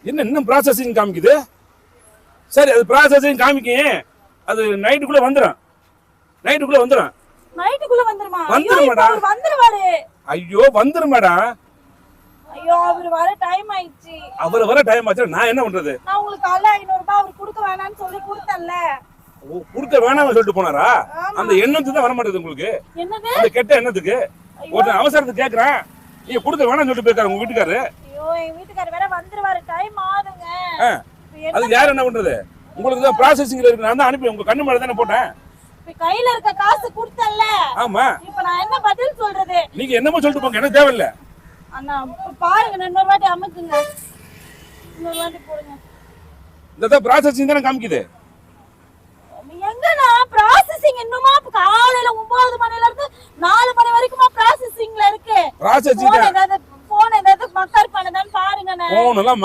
என்ன இன்னும் ப்ராசஸிங் காமிக்குது? சரி, அது ப்ராசஸிங் காமிக்கும். அது நைட்டுக்குள்ள வந்துடும். நைட்டுக்குள்ள வந்துடும். நைட்டுக்குள்ள வந்துருமா? வந்துருமாடா. வந்துருவாரு. ஐயோ வந்துருமாடா. ஐயோ அவர் வர டைம் ஆயிடுச்சு. அவர் வர டைம் ஆச்சு, நான் என்ன பண்றது? நான் உங்களுக்கு காலைல 500 ரூபாய் அவர் கொடுக்க வேணாம்னு சொல்லி கொடுத்தேன்ல. கொடுக்க வேணாம்னு சொல்லிட்டு போனாரா? அந்த எண்ணத்துக்கு தான் வர மாட்டேது உங்களுக்கு. என்னது? அந்த கெட்ட எண்ணத்துக்கு. ஒரு அவசரத்துக்கு கேக்குறேன், நீங்க கொடுக்க வேணாம்னு சொல்லிட்டு போயிருக்காரு உங்க வீட்டுக்காரரு. ஐயோ எங்க வீட்டுக்காரர் வேற வந்துருவாரு, டைம் ஆகுதுங்க. அது யார் என்ன பண்றது? உங்களுக்கு தான் ப்ராசஸிங்ல இருக்கு. நான் தான் அனுப்பி உங்க கண்ணு மேல தானே போட்டேன். கையில இருக்க காசு கொடுத்தல்ல. ஆமா. இப்போ நான் என்ன பதில் சொல்றது? நீங்க என்னமோ சொல்லிட்டு போங்க, எனக்கு தேவையில்ல. அண்ணா பாருங்க, இன்னொரு வாட்டி அமுக்குங்க. இன்னொரு வாட்டி போடுங்க. இந்த ப்ராசஸிங் தானே காமிக்குது. எங்கண்ணா ப்ராசஸிங்? இன்னுமா காலையில 9 மணில இருந்து 4 மணி வரைக்கும் ப்ராசஸிங்ல இருக்கு. ப்ராசஸிங் போன் ஏதாவது மக்கர் பண்ணதான்னு பாருங்கண்ணே. போன் எல்லாம்